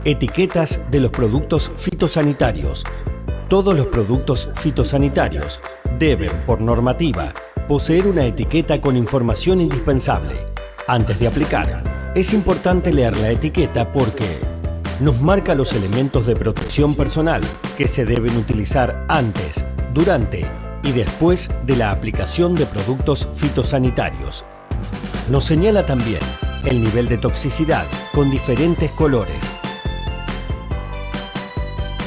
Etiquetas de los productos fitosanitarios. Todos los productos fitosanitarios deben, por normativa, poseer una etiqueta con información indispensable. Antes de aplicar, es importante leer la etiqueta porque nos marca los elementos de protección personal que se deben utilizar antes, durante y después de la aplicación de productos fitosanitarios. Nos señala también el nivel de toxicidad con diferentes colores.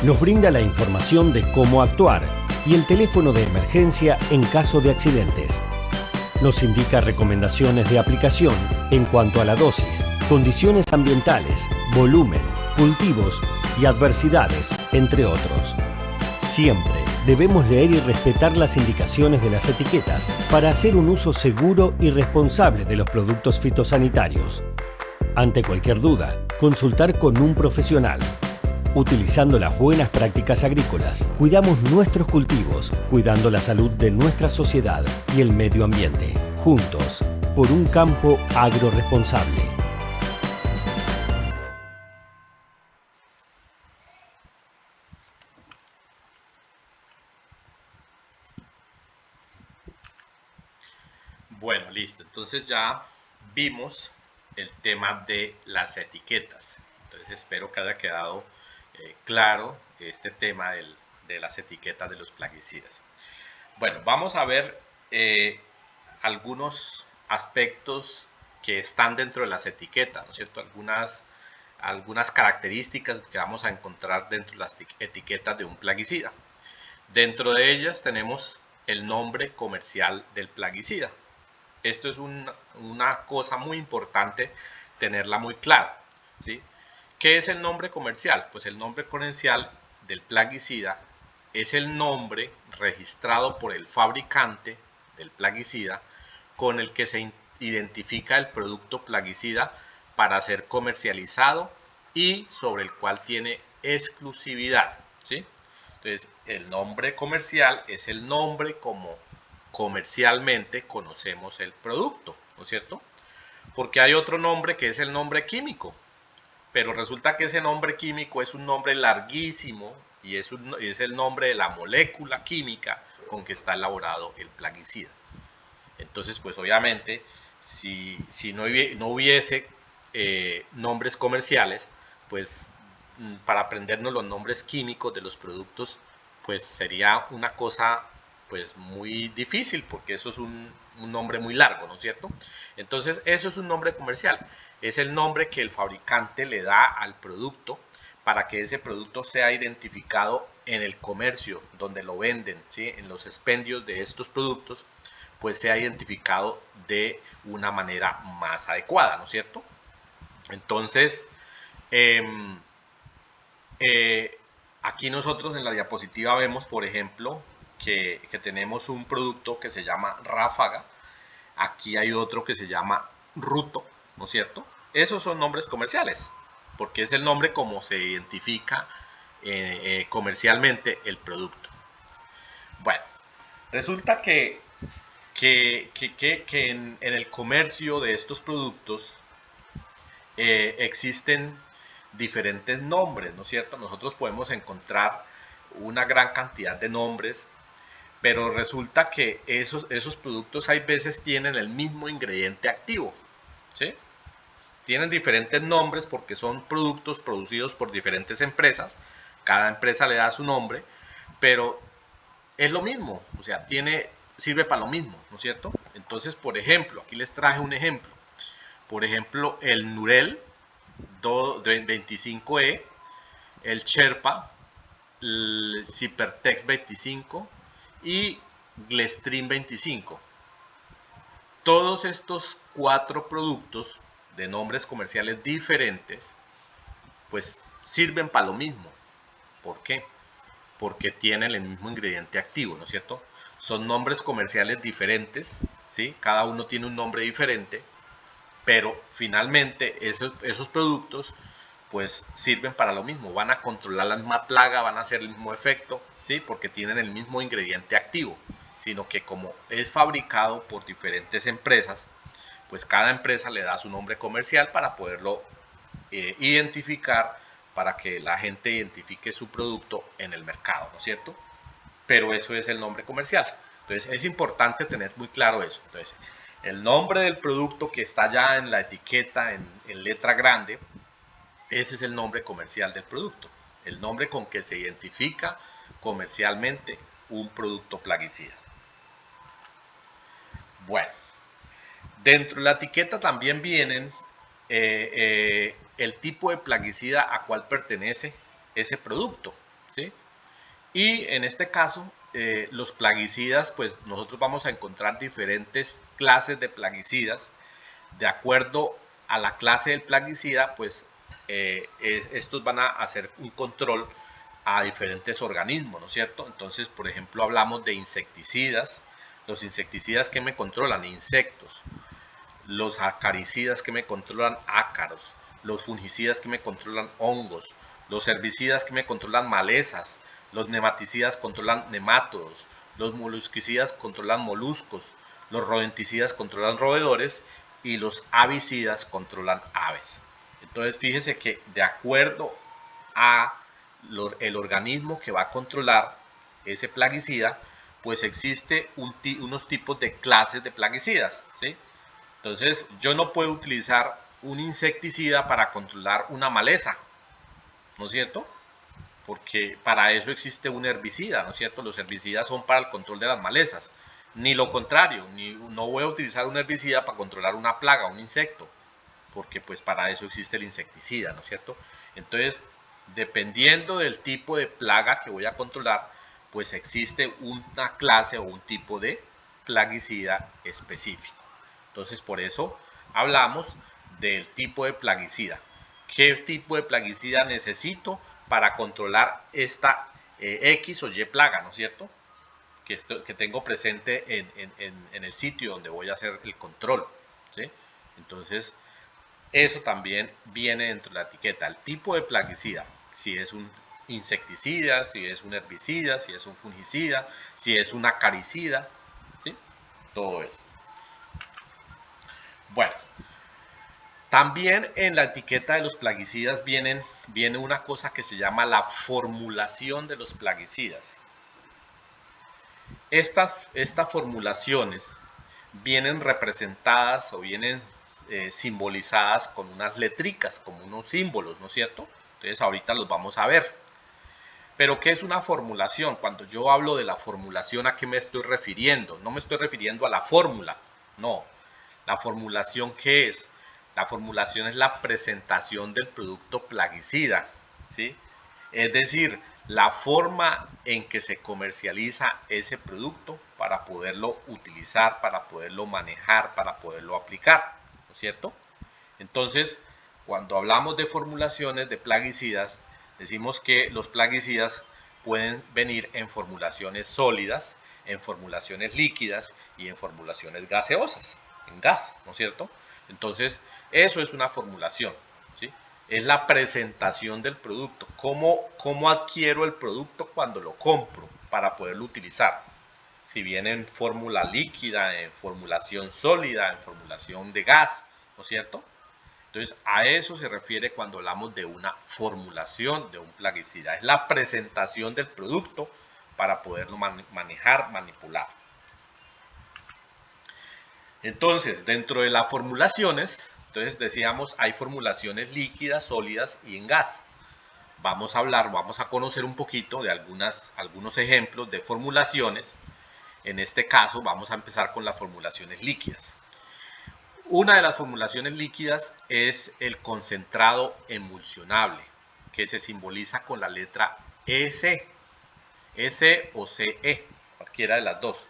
Nos brinda la información de cómo actuar y el teléfono de emergencia en caso de accidentes. Nos indica recomendaciones de aplicación en cuanto a la dosis, condiciones ambientales, volumen, cultivos y adversidades, entre otros. Siempre debemos leer y respetar las indicaciones de las etiquetas para hacer un uso seguro y responsable de los productos fitosanitarios. Ante cualquier duda, consultar con un profesional. Utilizando las buenas prácticas agrícolas, cuidamos nuestros cultivos, cuidando la salud de nuestra sociedad y el medio ambiente. Juntos, por un campo agroresponsable. Bueno, listo. Entonces ya vimos el tema de las etiquetas. Entonces espero que haya quedado claro este tema de las etiquetas de los plaguicidas. Bueno, vamos a ver algunos aspectos que están dentro de las etiquetas, ¿no es cierto? Algunas características que vamos a encontrar dentro de las etiquetas de un plaguicida. Dentro de ellas tenemos el nombre comercial del plaguicida. Esto es una cosa muy importante tenerla muy clara, ¿sí? ¿Qué es el nombre comercial? Pues el nombre comercial del plaguicida es el nombre registrado por el fabricante del plaguicida con el que se identifica el producto plaguicida para ser comercializado y sobre el cual tiene exclusividad, ¿sí? Entonces, el nombre comercial es el nombre como comercialmente conocemos el producto, ¿no es cierto? Porque hay otro nombre que es el nombre químico, pero resulta que ese nombre químico es un nombre larguísimo y es el nombre de la molécula química con que está elaborado el plaguicida. Entonces, pues obviamente, si no hubiese nombres comerciales, pues para aprendernos los nombres químicos de los productos, pues sería una cosa pues muy difícil, porque eso es un nombre muy largo, ¿no es cierto? Entonces, eso es un nombre comercial. Es el nombre que el fabricante le da al producto para que ese producto sea identificado en el comercio donde lo venden, ¿sí? En los expendios de estos productos, pues sea identificado de una manera más adecuada, ¿no es cierto? Entonces, aquí nosotros en la diapositiva vemos, por ejemplo, que tenemos un producto que se llama Ráfaga. Aquí hay otro que se llama Ruto, ¿no es cierto? Esos son nombres comerciales, porque es el nombre como se identifica comercialmente el producto. Bueno, resulta que en el comercio de estos productos existen diferentes nombres, ¿no es cierto? Nosotros podemos encontrar una gran cantidad de nombres, pero resulta que esos productos hay veces tienen el mismo ingrediente activo, ¿sí? Tienen diferentes nombres porque son productos producidos por diferentes empresas, cada empresa le da su nombre, pero es lo mismo, o sea, sirve para lo mismo, ¿no es cierto? Entonces, por ejemplo, aquí les traje un ejemplo. Por ejemplo, el Nurel 25E, el Sherpa, el Cypertex 25 y Glestrin 25. Todos estos 4 productos de nombres comerciales diferentes, pues sirven para lo mismo. ¿Por qué? Porque tienen el mismo ingrediente activo, ¿no es cierto? Son nombres comerciales diferentes, ¿sí? Cada uno tiene un nombre diferente, pero finalmente esos productos pues sirven para lo mismo, van a controlar la misma plaga, van a hacer el mismo efecto, ¿sí? Porque tienen el mismo ingrediente activo, sino que como es fabricado por diferentes empresas, pues cada empresa le da su nombre comercial para poderlo identificar para que la gente identifique su producto en el mercado, ¿no es cierto? Pero eso es el nombre comercial. Entonces es importante tener muy claro eso. Entonces el nombre del producto que está ya en la etiqueta en letra grande, ese es el nombre comercial del producto, el nombre con que se identifica comercialmente un producto plaguicida. Bueno, dentro de la etiqueta también vienen el tipo de plaguicida a cual pertenece ese producto, ¿sí? Y en este caso, los plaguicidas, pues nosotros vamos a encontrar diferentes clases de plaguicidas. De acuerdo a la clase del plaguicida, pues estos van a hacer un control a diferentes organismos, ¿no es cierto? Entonces, por ejemplo, hablamos de insecticidas. Los insecticidas que me controlan insectos, los acaricidas que me controlan ácaros, los fungicidas que me controlan hongos, los herbicidas que me controlan malezas, los nematicidas controlan nemátodos, los molusquicidas controlan moluscos, los rodenticidas controlan roedores y los avicidas controlan aves. Entonces fíjese que de acuerdo a el organismo que va a controlar ese plaguicida, pues existe unos tipos de clases de plaguicidas, ¿sí? Entonces yo no puedo utilizar un insecticida para controlar una maleza, ¿no es cierto? Porque para eso existe un herbicida, ¿no es cierto? Los herbicidas son para el control de las malezas. Ni lo contrario, no voy a utilizar un herbicida para controlar una plaga, un insecto, porque pues para eso existe el insecticida, ¿no es cierto? Entonces, dependiendo del tipo de plaga que voy a controlar, pues existe una clase o un tipo de plaguicida específico. Entonces, por eso hablamos del tipo de plaguicida. ¿Qué tipo de plaguicida necesito para controlar esta X o Y plaga, ¿no es cierto? Que tengo presente en el sitio donde voy a hacer el control, ¿sí? Entonces, eso también viene dentro de la etiqueta, el tipo de plaguicida, si es un insecticida, si es un herbicida, si es un fungicida, si es un acaricida, ¿sí? Todo eso. Bueno, también en la etiqueta de los plaguicidas viene una cosa que se llama la formulación de los plaguicidas. Estas formulaciones vienen representadas o vienen simbolizadas con unas letricas, como unos símbolos, ¿no es cierto? Entonces ahorita los vamos a ver. Pero ¿qué es una formulación? Cuando yo hablo de la formulación, ¿a qué me estoy refiriendo? No me estoy refiriendo a la fórmula, no. ¿La formulación qué es? La formulación es la presentación del producto plaguicida, ¿sí? Es decir, la forma en que se comercializa ese producto para poderlo utilizar, para poderlo manejar, para poderlo aplicar, ¿no es cierto? Entonces, cuando hablamos de formulaciones de plaguicidas, decimos que los plaguicidas pueden venir en formulaciones sólidas, en formulaciones líquidas y en formulaciones gaseosas, en gas, ¿no es cierto? Entonces, eso es una formulación, ¿sí? Es la presentación del producto, cómo adquiero el producto cuando lo compro para poderlo utilizar. Si viene en fórmula líquida, en formulación sólida, en formulación de gas, ¿no es cierto? Entonces, a eso se refiere cuando hablamos de una formulación de un plaguicida. Es la presentación del producto para poderlo manejar, manipular. Entonces, dentro de las formulaciones, entonces decíamos, hay formulaciones líquidas, sólidas y en gas. Vamos a conocer un poquito de algunos ejemplos de formulaciones. En este caso, vamos a empezar con las formulaciones líquidas. Una de las formulaciones líquidas es el concentrado emulsionable, que se simboliza con la letra EC, S o CE, cualquiera de las dos.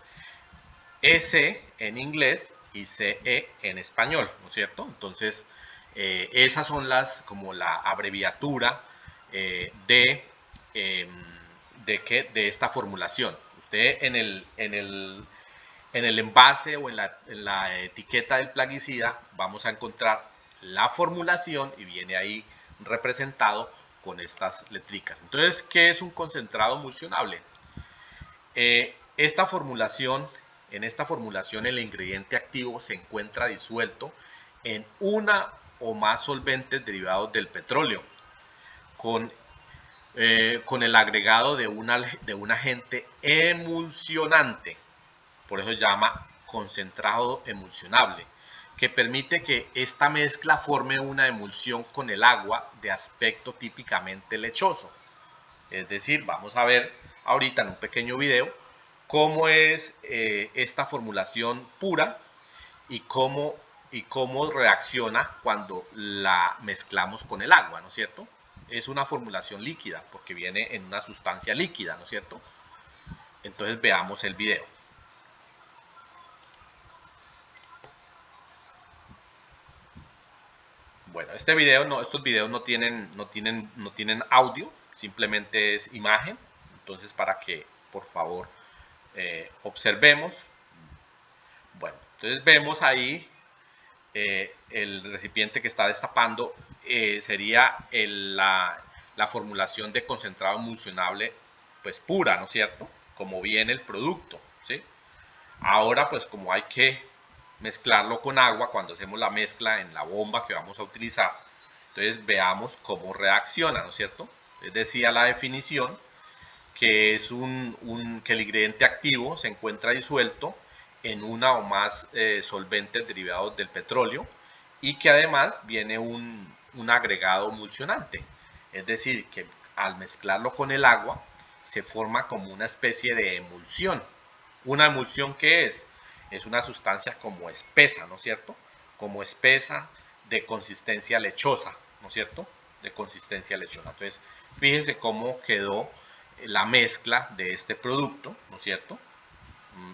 EC en inglés y CE en español, ¿no es cierto? Entonces, esas son como la abreviatura de esta formulación. Usted en el envase o en la etiqueta del plaguicida vamos a encontrar la formulación y viene ahí representado con estas letricas. Entonces, ¿qué es un concentrado emulsionable? En esta formulación el ingrediente activo se encuentra disuelto en una o más solventes derivados del petróleo, con el agregado de un agente emulsionante, por eso se llama concentrado emulsionable, que permite que esta mezcla forme una emulsión con el agua de aspecto típicamente lechoso. Es decir, vamos a ver ahorita en un pequeño video cómo es esta formulación pura y cómo reacciona cuando la mezclamos con el agua, ¿no es cierto? Es una formulación líquida porque viene en una sustancia líquida, ¿no es cierto? Entonces veamos el video. Bueno, estos videos no tienen audio, simplemente es imagen. Entonces, para que por favor observemos. Bueno, entonces vemos ahí el recipiente que está destapando, sería la formulación de concentrado emulsionable pues pura, ¿no es cierto? Como viene el producto, ¿sí? Ahora pues como hay que mezclarlo con agua cuando hacemos la mezcla en la bomba que vamos a utilizar, entonces veamos cómo reacciona, ¿no es cierto? Les decía la definición que es que el ingrediente activo se encuentra disuelto en una o más solventes derivados del petróleo y que además viene un agregado emulsionante. Es decir, que al mezclarlo con el agua se forma como una especie de emulsión. ¿Una emulsión qué es? Es una sustancia como espesa, ¿no es cierto? Como espesa de consistencia lechosa, ¿no es cierto? De consistencia lechosa. Entonces, fíjense cómo quedó la mezcla de este producto, ¿no es cierto?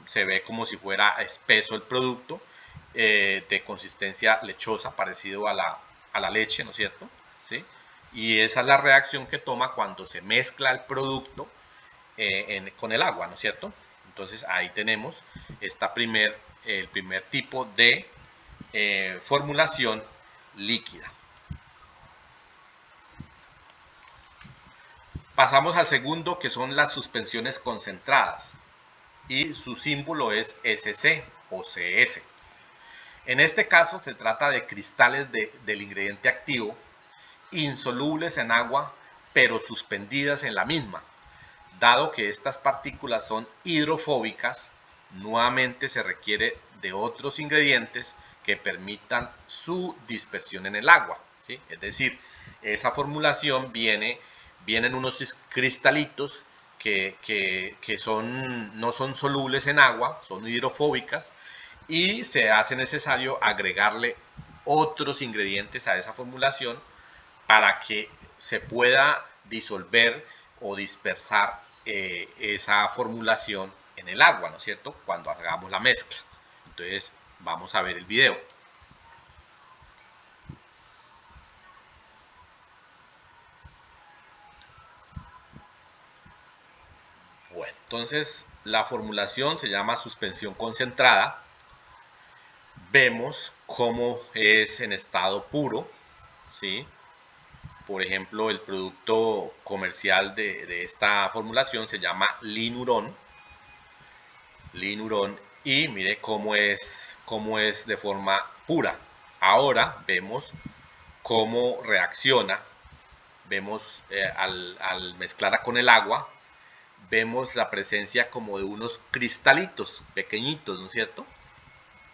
Se ve como si fuera espeso el producto, de consistencia lechosa, parecido a la leche, ¿no es cierto? ¿Sí? Y esa es la reacción que toma cuando se mezcla el producto con el agua, ¿no es cierto? Entonces ahí tenemos el primer tipo de formulación líquida. Pasamos al segundo, que son las suspensiones concentradas, y su símbolo es SC o CS. En este caso se trata de cristales del ingrediente activo insolubles en agua pero suspendidas en la misma. Dado que estas partículas son hidrofóbicas, nuevamente se requiere de otros ingredientes que permitan su dispersión en el agua, ¿sí? Es decir, esa formulación vienen unos cristalitos que no son solubles en agua, son hidrofóbicas, y se hace necesario agregarle otros ingredientes a esa formulación para que se pueda disolver o dispersar esa formulación en el agua, ¿no es cierto? Cuando hagamos la mezcla. Entonces, vamos a ver el video. Bueno, entonces la formulación se llama suspensión concentrada. Vemos cómo es en estado puro, ¿sí? Por ejemplo, el producto comercial de esta formulación se llama Linurón. Y mire cómo es de forma pura. Ahora vemos cómo reacciona. Vemos al mezclarla con el agua, vemos la presencia como de unos cristalitos pequeñitos, ¿no es cierto?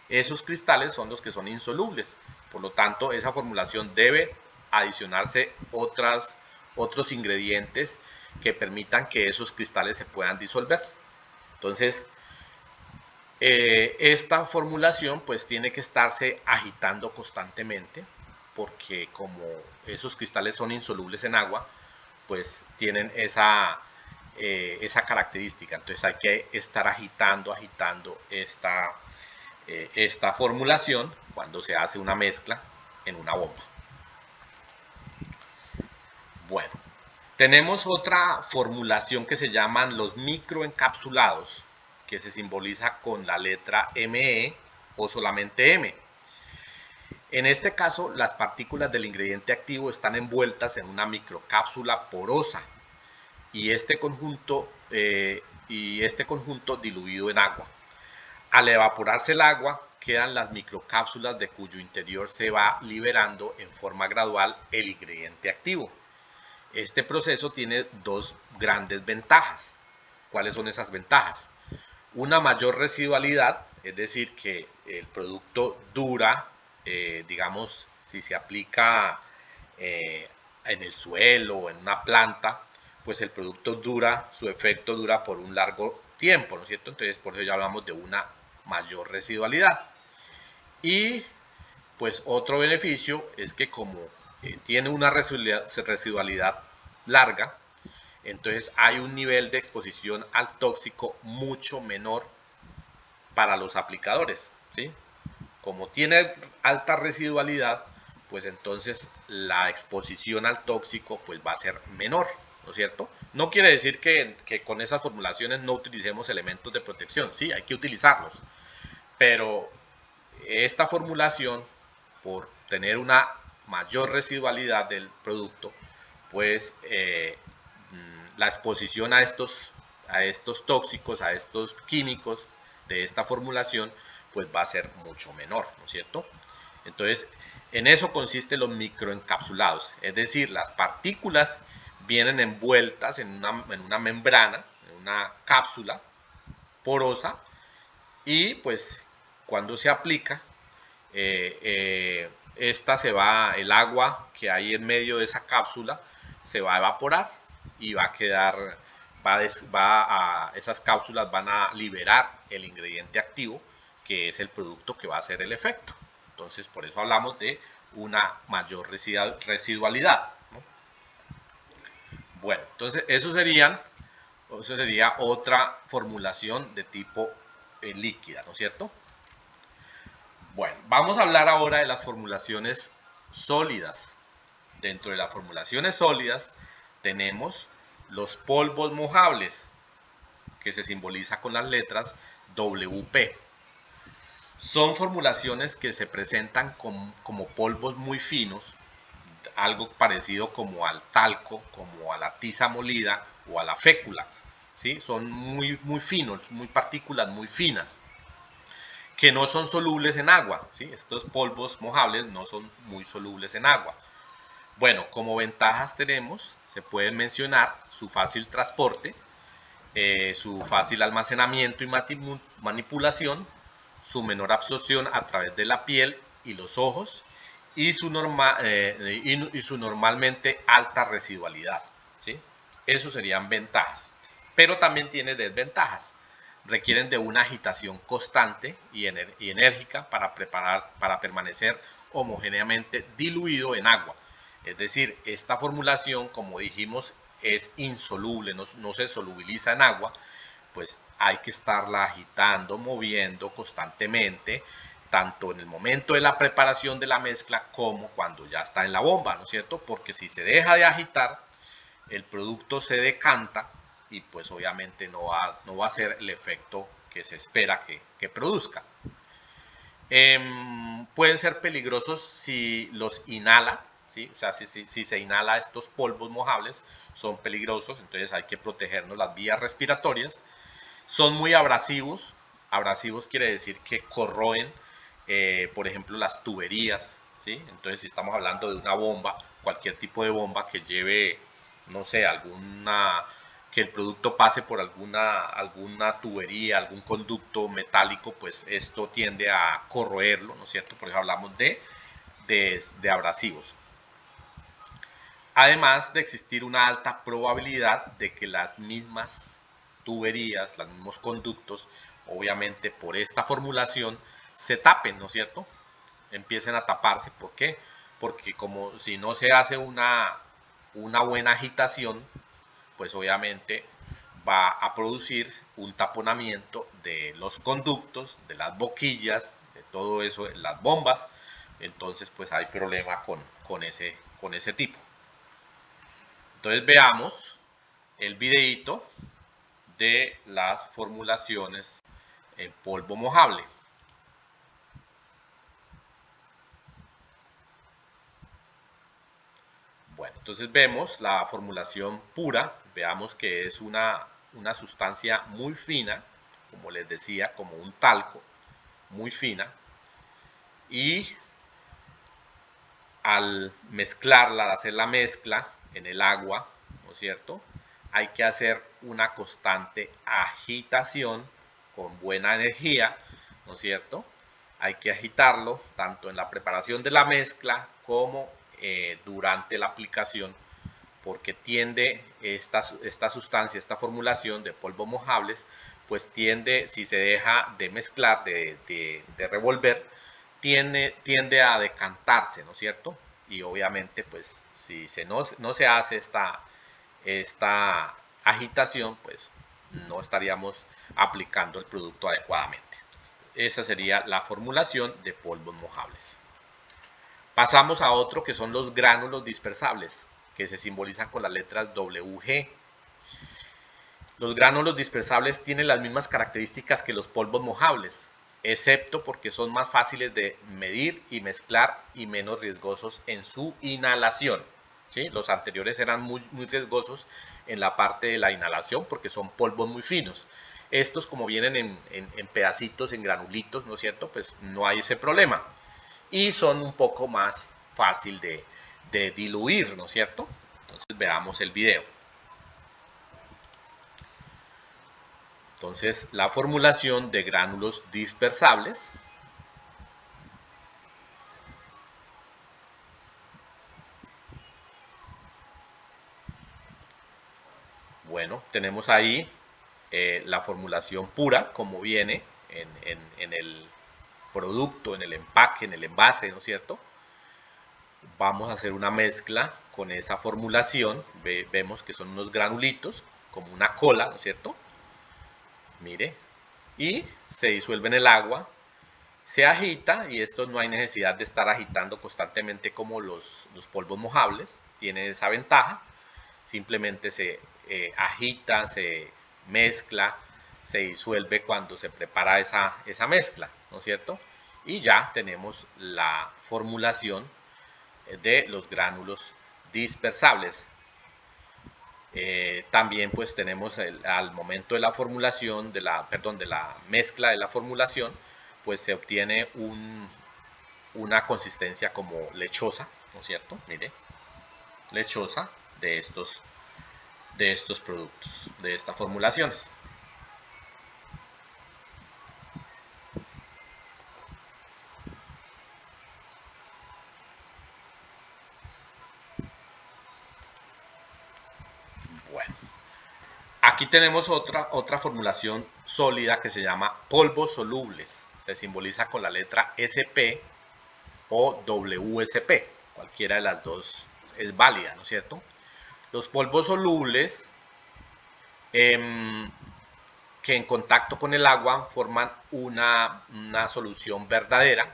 Esos cristales son los que son insolubles. Por lo tanto, esa formulación debe adicionarse otros ingredientes que permitan que esos cristales se puedan disolver. Entonces, esta formulación pues tiene que estarse agitando constantemente, porque como esos cristales son insolubles en agua, pues tienen esa característica. Entonces hay que estar agitando esta formulación cuando se hace una mezcla en una bomba. Bueno, tenemos otra formulación que se llaman los microencapsulados, que se simboliza con la letra ME o solamente M. En este caso, las partículas del ingrediente activo están envueltas en una microcápsula porosa y este conjunto diluido en agua. Al evaporarse el agua, quedan las microcápsulas de cuyo interior se va liberando en forma gradual el ingrediente activo. Este proceso tiene dos grandes ventajas. ¿Cuáles son esas ventajas? Una mayor residualidad, es decir, que el producto dura, digamos, si se aplica en el suelo o en una planta, pues el producto dura, su efecto dura por un largo tiempo, ¿no es cierto? Entonces, por eso ya hablamos de una mayor residualidad. Y pues otro beneficio es que como tiene una residualidad larga, entonces hay un nivel de exposición al tóxico mucho menor para los aplicadores, ¿sí? Como tiene alta residualidad, pues entonces la exposición al tóxico pues va a ser menor, ¿no es cierto? No quiere decir que con esas formulaciones no utilicemos elementos de protección, sí, hay que utilizarlos, pero esta formulación, por tener una mayor residualidad del producto, pues la exposición a estos tóxicos, a estos químicos de esta formulación, pues va a ser mucho menor, ¿no es cierto? Entonces, en eso consisten los microencapsulados, es decir, las partículas vienen envueltas en una membrana, en una cápsula porosa, y pues cuando se aplica, esta se va, el agua que hay en medio de esa cápsula se va a evaporar y va a quedar, esas cápsulas van a liberar el ingrediente activo, que es el producto que va a hacer el efecto. Entonces, por eso hablamos de una mayor residualidad, ¿no? Bueno, entonces eso sería otra formulación de tipo líquida, ¿no es cierto? Bueno, vamos a hablar ahora de las formulaciones sólidas. Dentro de las formulaciones sólidas tenemos los polvos mojables, que se simboliza con las letras WP. Son formulaciones que se presentan como polvos muy finos, algo parecido como al talco, como a la tiza molida o a la fécula, ¿sí? Son muy finos, muy partículas muy finas, que no son solubles en agua, ¿sí? Estos polvos mojables no son muy solubles en agua. Bueno, como ventajas tenemos, se pueden mencionar su fácil transporte, su fácil almacenamiento y manipulación, su menor absorción a través de la piel y los ojos, y su normalmente alta residualidad, ¿sí? Eso serían ventajas, pero también tiene desventajas. Requieren de una agitación constante y enérgica para permanecer homogéneamente diluido en agua. Es decir, esta formulación, como dijimos, es insoluble, no se solubiliza en agua, pues hay que estarla agitando, moviendo constantemente, tanto en el momento de la preparación de la mezcla como cuando ya está en la bomba, ¿no es cierto? Porque si se deja de agitar, el producto se decanta y pues obviamente no va a ser el efecto que se espera que produzca. Pueden ser peligrosos si los inhala, ¿sí? O sea, si se inhala estos polvos mojables, son peligrosos, entonces hay que protegernos las vías respiratorias. Son muy abrasivos. Abrasivos quiere decir que corroen, por ejemplo, las tuberías, ¿sí? Entonces, si estamos hablando de una bomba, cualquier tipo de bomba que lleve, no sé, que el producto pase por alguna tubería, algún conducto metálico, pues esto tiende a corroerlo, ¿no es cierto? Por eso hablamos de abrasivos. Además de existir una alta probabilidad de que las mismas tuberías, los mismos conductos, obviamente por esta formulación, se tapen, ¿no es cierto? Empiecen a taparse. ¿Por qué? Porque como si no se hace una buena agitación, pues obviamente va a producir un taponamiento de los conductos, de las boquillas, de todo eso, de las bombas. Entonces pues hay problema con ese tipo. Entonces veamos el videito de las formulaciones en polvo mojable. Bueno, entonces vemos la formulación pura, veamos que es una sustancia muy fina, como les decía, como un talco, muy fina, y al mezclarla, al hacer la mezcla, en el agua, ¿no es cierto? Hay que hacer una constante agitación con buena energía, ¿no es cierto? Hay que agitarlo tanto en la preparación de la mezcla como durante la aplicación, porque tiende esta sustancia, esta formulación de polvos mojables, pues tiende, si se deja de mezclar, de revolver, tiende a decantarse, ¿no es cierto? Y obviamente, pues, si no se hace esta agitación, pues no estaríamos aplicando el producto adecuadamente. Esa sería la formulación de polvos mojables. Pasamos a otro que son los gránulos dispersables, que se simbolizan con las letras WG. Los gránulos dispersables tienen las mismas características que los polvos mojables, excepto porque son más fáciles de medir y mezclar y menos riesgosos en su inhalación. ¿Sí? Los anteriores eran muy riesgosos en la parte de la inhalación porque son polvos muy finos. Estos, como vienen en pedacitos, en granulitos, ¿no es cierto? Pues no hay ese problema. Y son un poco más fácil de diluir, ¿no es cierto? Entonces veamos el video. Entonces, la formulación de gránulos dispersables. Bueno, tenemos ahí la formulación pura, como viene en el producto, en el empaque, en el envase, ¿no es cierto? Vamos a hacer una mezcla con esa formulación. Vemos que son unos granulitos, como una cola, ¿no es cierto? Mire, y se disuelve en el agua, se agita, y esto no hay necesidad de estar agitando constantemente como los polvos mojables, tiene esa ventaja, simplemente se agita, se mezcla, se disuelve cuando se prepara esa mezcla, ¿no es cierto? Y ya tenemos la formulación de los gránulos dispersables. También pues tenemos al momento de la formulación, de la mezcla de la formulación, pues se obtiene una consistencia como lechosa, ¿no es cierto? Mire, lechosa de estos productos, de estas formulaciones. Bueno, aquí tenemos otra formulación sólida que se llama polvos solubles. Se simboliza con la letra SP o WSP. Cualquiera de las dos es válida, ¿no es cierto? Los polvos solubles que en contacto con el agua forman una solución verdadera,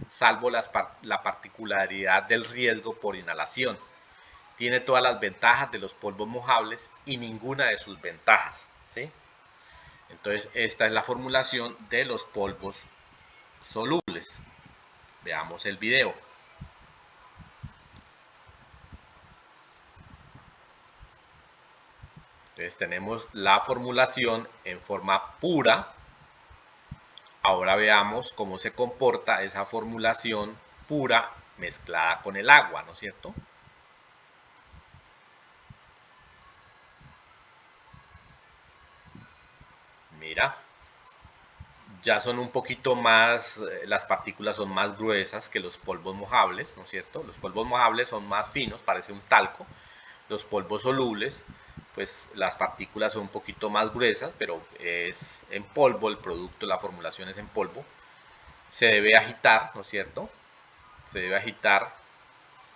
salvo la particularidad del riesgo por inhalación. Tiene todas las ventajas de los polvos mojables y ninguna de sus ventajas, ¿sí? Entonces, esta es la formulación de los polvos solubles. Veamos el video. Entonces, tenemos la formulación en forma pura. Ahora veamos cómo se comporta esa formulación pura mezclada con el agua, ¿no es cierto? Mira, ya son un poquito más, las partículas son más gruesas que los polvos mojables, ¿no es cierto? Los polvos mojables son más finos, parece un talco. Los polvos solubles, pues las partículas son un poquito más gruesas, pero es en polvo el producto, la formulación es en polvo. Se debe agitar, ¿no es cierto? Se debe agitar,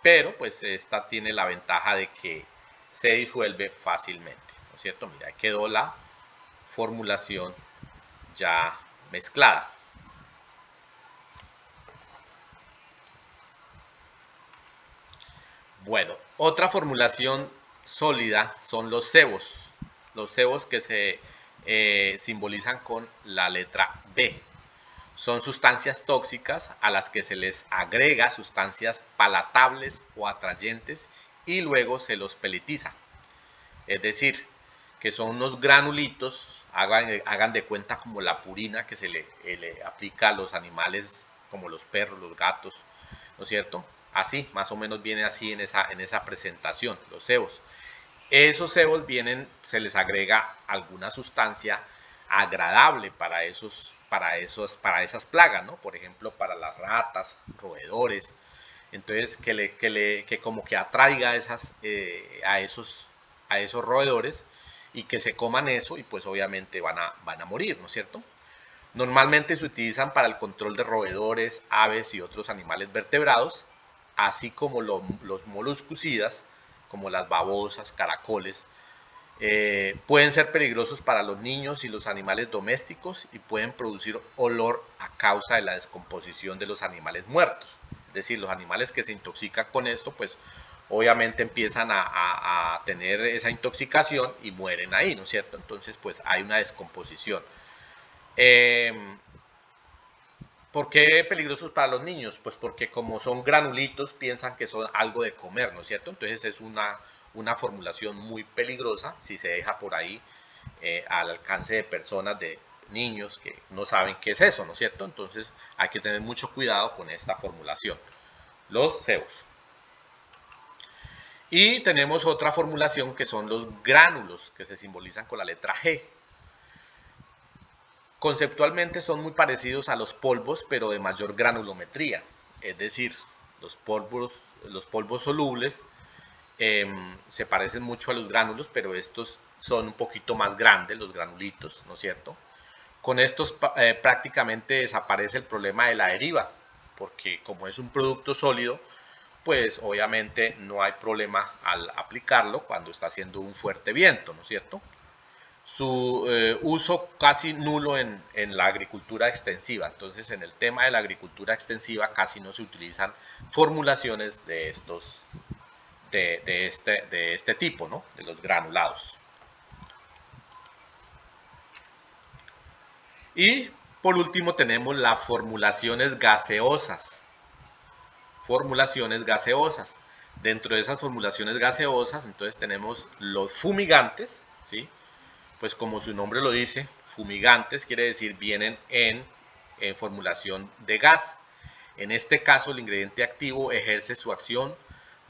pero pues esta tiene la ventaja de que se disuelve fácilmente, ¿no es cierto? Mira, quedó la formulación ya mezclada. Bueno, otra formulación sólida son los sebos. Los sebos que se simbolizan con la letra B. Son sustancias tóxicas a las que se les agrega sustancias palatables o atrayentes y luego se los peletiza. Es decir, que son unos granulitos, hagan de cuenta como la purina que se le aplica a los animales como los perros, los gatos, ¿no es cierto? así, más o menos viene así en esa presentación, los cebos. Esos cebos vienen, se les agrega alguna sustancia agradable para esas plagas, ¿no? Por ejemplo, para las ratas, roedores. Entonces, que como que atraiga a esos roedores y que se coman eso y pues obviamente van a morir, ¿no es cierto? Normalmente se utilizan para el control de roedores, aves y otros animales vertebrados, así como los moluscucidas, como las babosas, caracoles. Pueden ser peligrosos para los niños y los animales domésticos y pueden producir olor a causa de la descomposición de los animales muertos. Es decir, los animales que se intoxican con esto, pues obviamente empiezan a tener esa intoxicación y mueren ahí, ¿no es cierto? Entonces, pues hay una descomposición. ¿Por qué peligrosos para los niños? Pues porque como son granulitos piensan que son algo de comer, ¿no es cierto? Entonces es una formulación muy peligrosa si se deja por ahí al alcance de personas, de niños que no saben qué es eso, ¿no es cierto? Entonces hay que tener mucho cuidado con esta formulación. Los cebos. Y tenemos otra formulación que son los gránulos, que se simbolizan con la letra G. Conceptualmente son muy parecidos a los polvos, pero de mayor granulometría. Es decir, los polvos solubles se parecen mucho a los gránulos, pero estos son un poquito más grandes, los granulitos, ¿no es cierto? Con estos prácticamente desaparece el problema de la deriva, porque como es un producto sólido, pues obviamente no hay problema al aplicarlo cuando está haciendo un fuerte viento, ¿no es cierto? Su uso casi nulo en la agricultura extensiva. Entonces, en el tema de la agricultura extensiva casi no se utilizan formulaciones de este tipo, ¿no? De los granulados. Y por último tenemos las formulaciones gaseosas. Formulaciones gaseosas. Dentro de esas formulaciones gaseosas, entonces tenemos los fumigantes, ¿sí? Pues como su nombre lo dice, fumigantes quiere decir vienen en formulación de gas. En este caso, el ingrediente activo ejerce su acción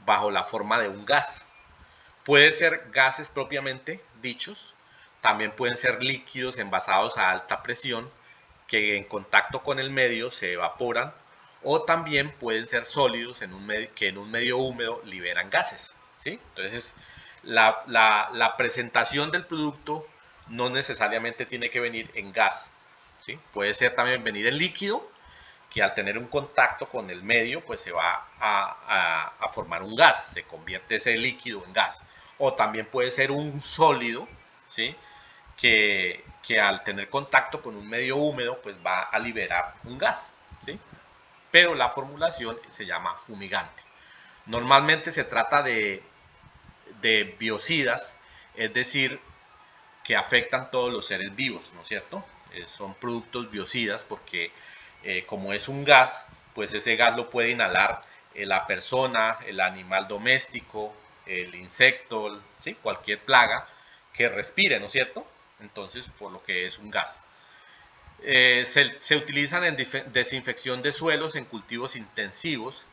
bajo la forma de un gas. Puede ser gases propiamente dichos, también pueden ser líquidos envasados a alta presión que en contacto con el medio se evaporan, o también pueden ser sólidos que en un medio húmedo liberan gases, ¿sí? Entonces, la presentación del producto no necesariamente tiene que venir en gas, ¿sí? Puede ser también venir en líquido, que al tener un contacto con el medio, pues se va a formar un gas, se convierte ese líquido en gas. O también puede ser un sólido, ¿sí? Que al tener contacto con un medio húmedo, pues va a liberar un gas, ¿sí? Pero la formulación se llama fumigante. Normalmente se trata de biocidas, es decir, que afectan todos los seres vivos, ¿no es cierto? Son productos biocidas porque como es un gas, pues ese gas lo puede inhalar la persona, el animal doméstico, el insecto, ¿sí? Cualquier plaga que respire, ¿no es cierto? Entonces, por lo que es un gas. Se utilizan en desinfección de suelos en cultivos intensivos,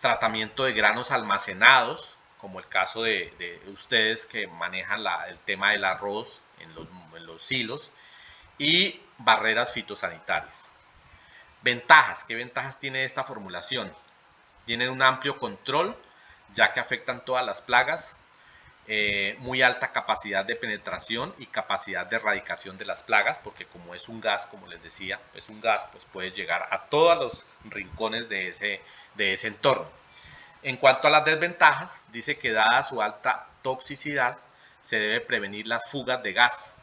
tratamiento de granos almacenados, como el caso de ustedes que manejan el tema del arroz en los silos, y barreras fitosanitarias. Ventajas. ¿Qué ventajas tiene esta formulación? Tienen un amplio control, ya que afectan todas las plagas, muy alta capacidad de penetración y capacidad de erradicación de las plagas, porque como es un gas, como les decía, es un gas, pues puede llegar a todos los rincones de ese entorno. En cuanto a las desventajas, dice que dada su alta toxicidad, se debe prevenir las fugas de gas.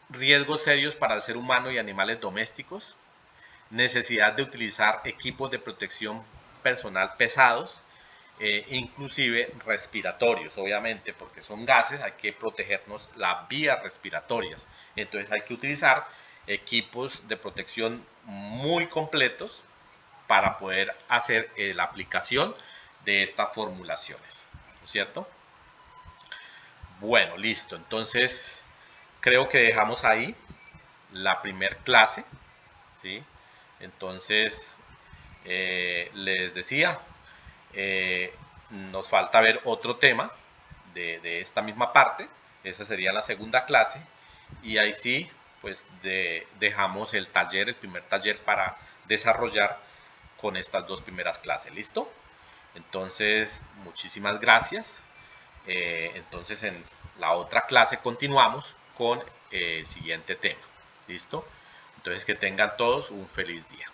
Riesgos serios para el ser humano y animales domésticos. Necesidad de utilizar equipos de protección personal pesados, inclusive respiratorios, obviamente, porque son gases, hay que protegernos las vías respiratorias. Entonces hay que utilizar equipos de protección muy completos para poder hacer la aplicación de estas formulaciones, ¿no es cierto? Bueno, listo. Entonces, creo que dejamos ahí la primer clase, ¿sí? Entonces, les decía, nos falta ver otro tema de esta misma parte. Esa sería la segunda clase. Y ahí sí, pues dejamos el taller, el primer taller para desarrollar con estas dos primeras clases. ¿Listo? Entonces, muchísimas gracias. Entonces, en la otra clase continuamos con el siguiente tema. ¿Listo? Entonces, que tengan todos un feliz día.